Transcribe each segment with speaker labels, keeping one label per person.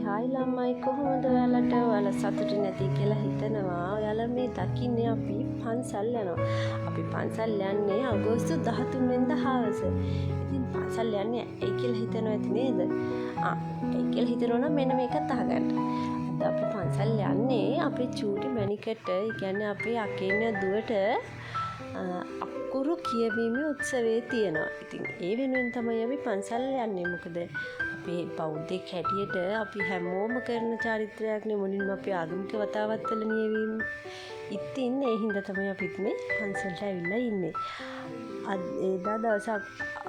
Speaker 1: Hi ළමයි කොහොමද ඔයාලට? ඔයාලා සතුටු නැති කියලා හිතනවා. ඔයාලා මේ දකින්නේ අපි පන්සල් යනවා. අපි පන්සල් යන්නේ අගෝස්තු 13 වෙනිදා හවස. ඉතින් පන්සල් යන්නේ ඇයි කියලා හිතනවා ඇති නේද? ඇයි කියලා හිතනවා නම් මෙන්න මේකත් අහගන්න. අද අපි පන්සල් යන්නේ අපේ චූටි මැනිකට, ඒ කියන්නේ අපේ අකේනිය දුවට අකුරු කියවීමේ උත්සවයේ තියෙනවා. ඉතින් ඒ වෙනුවෙන් තමයි අපි පන්සල් යන්නේ. මොකද අපේ බෞද්ධයෙක් හැටියට අපි හැමෝම කරන චාරිත්‍රයක්නේ මුලින්ම අපේ ආගමික වතාවත් වල නියැවීම. ඉතින් ඒ හින්දා තමයි අපිත් මේ පන්සලට ඇවිල්ලා ඉන්නේ. එදා දවසක්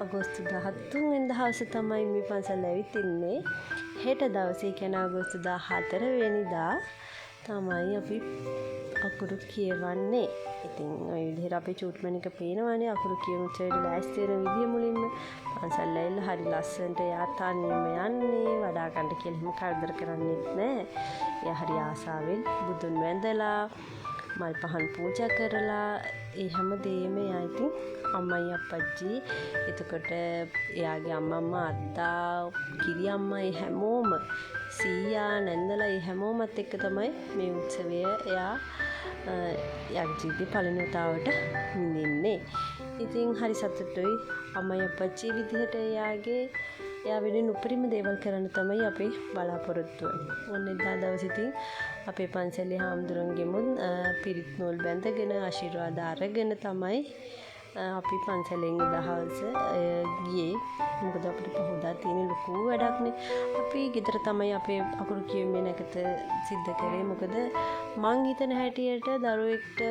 Speaker 1: අගෝස්තු 13 වෙනිදා හවස තමයි මේ පන්සල ඇවිත් ඉන්නේ. හෙට දවසේ කියන්නේ අගෝස්තු 14 වෙනිදා තමයි අපි අකුරු කියවන්නේ. ඉතින් ওই විදිහට අපේ චූට්මනික පේනවනේ අකුරු කියවන උත්සවයට ලෑස්ති වෙන විදිය මුලින්ම පන්සල් ඇවිල්ලා හරි ලස්සනට එයා තනියම යන්නේ, වඩා ගන්න කියලා එහෙම කරදර කරන්නේත් නැහැ. එයා හරි ආසාවෙන් බුදුන් වැඳලා මල් පහන් පූජා කරලා ඒ හැම දෙයක්ම එයා ඉතින් අම්මයි අප්පච්චි, එතකොට එයාගේ අම්මා අත්තා කිරි අම්මා ඒ හැමෝම සීයා නැන්දලා ඒ හැමෝමත් එක්ක තමයි මේ උත්සවය එයා ජීවිතේ පළවෙනි වතාවට නින්නේ. ඉතින් හරි සතුටුයි අම්මයි අප්පච්චි විදිහට එයා වෙනුවෙන් උපරිම දේවල් කරන්න තමයි අපේ බලාපොරොත්තුව. ඔන්න එදා දවසේ ඉතින් අපේ පන්සලේ හාමුදුරන්ගෙමුත් පිරිත් නූල් බැඳගෙන ආශිර්වාද අරගෙන තමයි අපි පන්සලෙන් දහවස ගියේ. මොකද අපිට පහුදා තියෙන ලොකු වැඩක්නේ. අපි ගෙදර තමයි අපේ අකුරු කියවීමේ නැකත සිද්ධ කරේ. මොකද මං හිතන හැටියට දරුවෙක්ට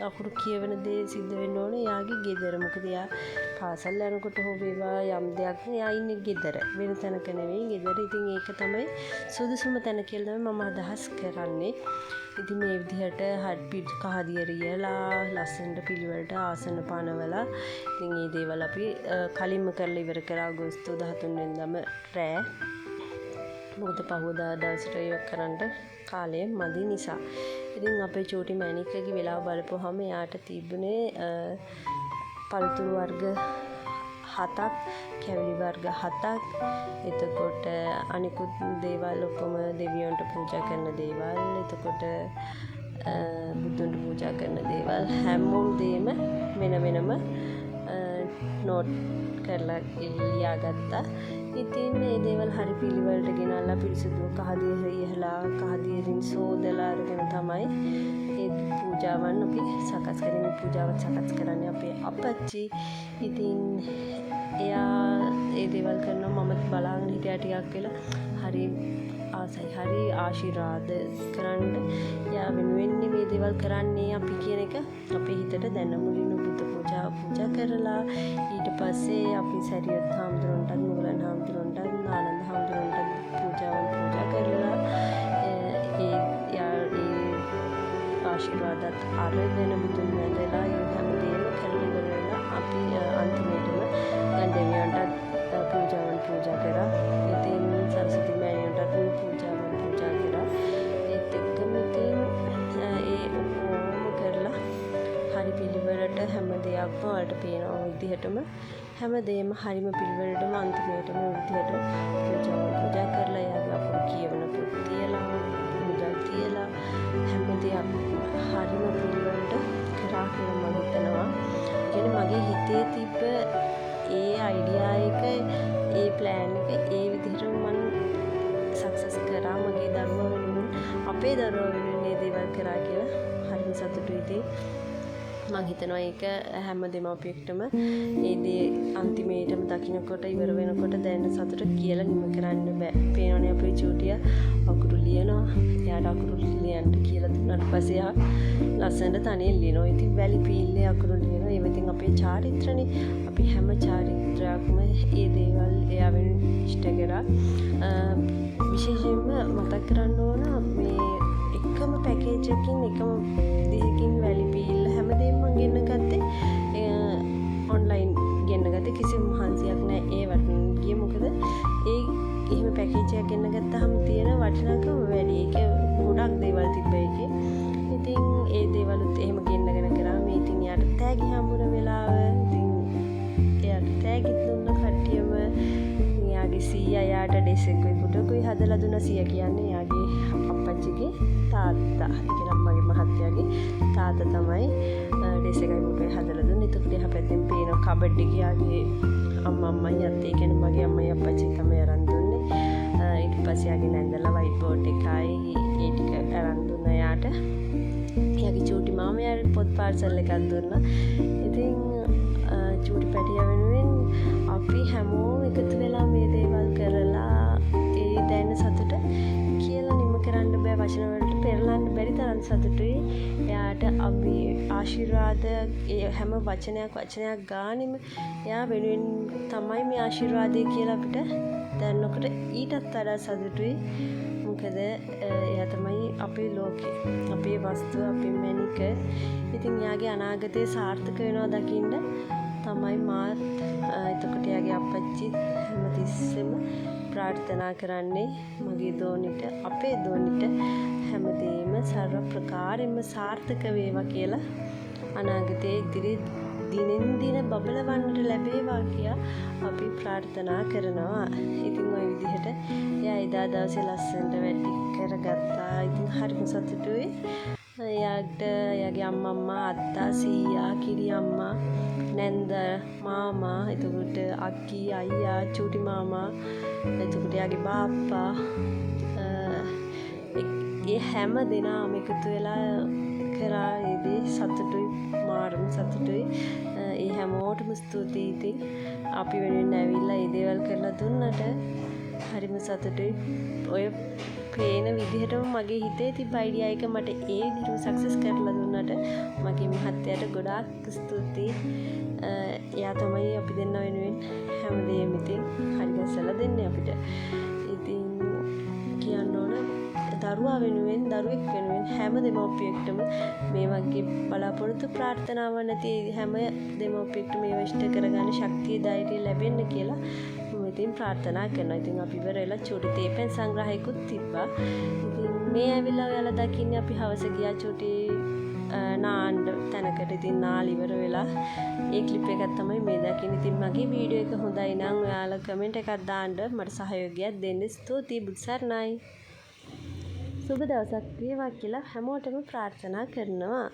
Speaker 1: අකුරු කියවන දේ සිද්ධ වෙන්න ඕනේ එයාගේ ගෙදර. මොකද එයා පාසල් යනකොට හෝ වේවා යම් දෙයක් එයා ඉන්නේ ගෙදර, වෙන තැනක නෙවෙයි ගෙදර. ඉතින් ඒක තමයි සුදුසුම තැන කියලා තමයි මම අදහස් කරන්නේ. ඉතින් මේ විදිහට හඩ් කහදියරියලා ලස්සනට පිළිවෙලට ආසන පනවලා ඉතින් මේ දේවල් අපි කලින්ම කරලා ඉවර කරා අගෝස්තු 13 වෙනිදාම රෑ. මොකද පහුවදා දවසට ඒක කරන්න කාලය මදි නිසා. ඉතින් අපේ චූටි මැනිකගේ වෙලාව බලපුවාම එයාට තිබුණේ පළතුරු වර්ග 7ක්, කැවිලි වර්ග 7ක්, එතකොට අනිකුත් දේවල් ඔක්කොම දෙවියන්ට පූජා කරන දේවල්, එතකොට බුදුන්ට පූජා කරන දේවල් හැමෝම දෙම වෙන වෙනම නෝට් කරලා ලියාගත්තා. ඉතින් මේ දේවල් හරි පිළිවෙලට ගෙනල්ලා පිරිසිදුව කහදියරියලා කහදියරින් සෝදලා අරගෙන තමයි ඒ පූජාවන් අපි සකස් කරන්නේ. පූජාවත් සකස් කරන්නේ අපේ අපච්චි. ඉතින් එයා ඒ දේවල් කරනවා මමත් බලාගෙන හිටියා ටිකක් වෙලා. හරි ආසයි, හරි ආශිර්වාද කරන්න. එයා වෙනුවෙන් මේ දේවල් කරන්නේ අපි කියන එක අපේ හිතට දැන මුලින්ම බුද්ධ පූජා කරලා ඊට පස්සේ අපි සරියත් හාමුදුරන්ටත් මුගලන් හාමුදුරන්ටත් ආනන්ද හාමුදුරන්ටත් පූජා කරලා ඒ ආශිර්වාදත් අරගෙන බුදුන් වැඳලා ඒ හැමදේම කරලා ඉවරලා අපි අන්තිමේටම ගන්ධර්වයන්ටත් පූජා කරා. ඉතින් සරස්වති මෑණියන්ටත් පූජා කරා. ඒත් එක්කම ඉතින් ඒ ඔක්කොම කරලා හරි පිළිවෙලට හැම දෙයක්ම වලට පේනවා විදිහටම හැමදේම හරිම පිළිවෙලටම අන්තිමේටම විදිහට පූජා කරලා එයාගේ අකුරු කියවන පොත් තියලා පූජා තියලා හැම දෙයක්ම හරිම පිළිවෙලට කරා කියලා මම හිතනවා. කියන්නේ මගේ හිතේ තිබ්බ ඒ අයිඩියා එක, ඒ ප්ලෑන් එක ඒ විදිහටම මම සක්සස් කරා. මගේ දරුවා වෙනුවෙන්, අපේ දරුවා වෙනුවෙන් මේ දේවල් කරා කියලා හරිම සතුටුයි. ඉතින් මං හිතනවා ඒක හැම දෙමාපියෙක්ටම ඒ දේ අන්තිමේටම දකින්නකොට ඉවර වෙනකොට දැනෙන සතුට කියලා නිම කරන්න බෑ. පේනවනේ අපේ චූටියා අකුරු ලියනවා. එයාට අකුරු ලියන්න කියලා දුන්නාට පස්සේ එයා ලස්සනට තනියෙන් ලියනවා. ඉතින් වැලි පීල්ලේ අකුරු ලියනවා. ඒ ඉතින් අපේ චාරිත්‍රනේ. අපි හැම චාරිත්‍රයක්ම ඒ දේවල් එයා වෙනුවෙන් ඉෂ්ට කරා. විශේෂයෙන්ම මතක් කරන්න ඕන මේ එකම පැකේජ් එකකින් එකම දෙයකින් වැලි පීල්ල හැමදේම මම ගෙන්න ගත්තේ ඔන්ලයින් ගෙන්න ගත්තේ. කිසිම මහන්සියක් නැහැ ඒ වටිනේ. මොකද ඒ එහෙම පැකේජ් එකක් ගෙන්න ගත්තාම තියෙන වටිනාකම වැඩි. ඒක ගොඩක් දේවල් තිබ්බ එකේ. ඉතින් ඒ දේවලුත් එහෙම ගෙන්නගෙන කරා. මේ ඉතින් යාට තෑගි හම්බුන වෙලාව ඉතින් එයාට තෑගිත් දුන්න කට්ටියම එයාගේ සීයා යාට ඩෙසෙකුයි පුටකුයි හදලා දුන්නා. සීයා කියන්නේ එයාගේ අප්පච්චිගේ තාත්තා. ඒ කියන්නේ මගේ මහත්තයාගේ තාත්තා තමයි ඩෙසෙකුයි පුටකුයි හදලා දුන්නේ. එතකොට එහා පැත්තෙන් පේන කබඩ් එකේ යාගේ අම්මයි අත්තේ කියන්නේ මගේ අම්මයි අප්පච්චි තමයි අරන් දුන්නේ. ඊට පස්සේ යාගේ නැන්දලා වයිට් බෝඩ් එකයි ඒ ටික අරන් දුන්නා යාට. එයාගේ චූටි මාමයාට පොත් පාර්සල් එකක් දුන්නා. ඉතින් චූටි පැටියා වෙනුවෙන් අපි හැමෝම එකතු වෙලා මේ දේවල් කරලා ඒ දැනෙන සතුට කියලා නිම කරන්න බෑ, වචන වලට පෙරලන්න බැරි තරම් සතුටුයි. එයාට අපි ආශිර්වාද හැම වචනයක් ගානෙම එයා වෙනුවෙන් තමයි මේ ආශිර්වාදය කියලා අපිට දැනනකොට ඊටත් වඩා සතුටුයි. මොකද එයා තමයි අපේ ලෝකේ, අපේ වස්තුව, අපේ මැනික. ඉතින් එයාගේ අනාගතය සාර්ථක වෙනවා දකින්න තමයි මාත් එතකොට එයාගේ අප්පච්චි හැමතිස්සෙම ප්‍රාර්ථනා කරන්නේ මගේ දෝනිට, අපේ දෝනිට හැමදේම සර්ව ප්‍රකාරයෙන්ම සාර්ථක වේවා කියලා. අනාගතයේ ඉදිරි දිනෙන් දින බබලවන්නට ලැබේවා කියලා අපි ප්‍රාර්ථනා කරනවා. ඉතින් ওই විදිහට එයා එදා දවසේ ලස්සනට වැඩි කරගත්තා. ඉතින් හරිම සතුටුයි. එයාගේ අම්මා, අත්තා, සීයා, කිරි අම්මා, නැන්ද, මාමා, එතකොට අක්කී, අයියා, චූටි මාමා, එතකොට එයාගේ බාප්පා, ඒ හැම දෙනාම එකතු වෙලා කරා ඒ දේ සතුටුයි, මාරම සතුටුයි. ඒ හැමෝටම ස්තුතියි. ඉතින් අපි වෙනුවෙන් ඇවිල්ලා ඒ දේවල් කරලා දුන්නට හරිම සතුටුයි. ඔය පේන විදිහටම මගේ හිතේ තිබ්බ අයිඩියා එක මට ඒ විදිහටම සක්සස් කරලා දුන්නට මගේ මහත්තයාට ගොඩාක් ස්තුතියි. එයා තමයි අපි දෙන්න වෙනුවෙන් හැමදේම ඉතින් හරි ගස්සලා දෙන්නේ අපිට. ඉතින් කියන්න ඕන දරුවා වෙනුවෙන්, දරුවෙක් වෙනුවෙන් හැම දෙමව්පියෙක්ටම මේ වගේ බලාපොරොත්තු ප්‍රාර්ථනාවක් නැති හැම දෙමව්පියෙක්ටම මේව ඉෂ්ට කරගන්න ශක්තිය, ධෛර්යය ලැබෙන්න කියලා මම ඉතින් ප්‍රාර්ථනා කරනවා. ඉතින් අපි ඉවර වෙලා චූටි තේපෙන් සංග්‍රහයකුත් තිබ්බා. ඉතින් මේ ඇවිල්ලා ඔයාලා දකින්නේ අපි හවස ගියා චූටි නාන්න තැනකට. ඉතින් නාල ඉවර වෙලා ඒ ක්ලිප් එකක් තමයි මේ දකින්නේ. ඉතින් මගේ වීඩියෝ එක හොඳයි නම් ඔයාලා කමෙන්ට් එකක් දාන්න, මට සහයෝගයක් දෙන්න. ස්තුතියි. බුදු සරණයි. සුබ දවසක් වේවා කියලා හැමෝටම ප්‍රාර්ථනා කරනවා.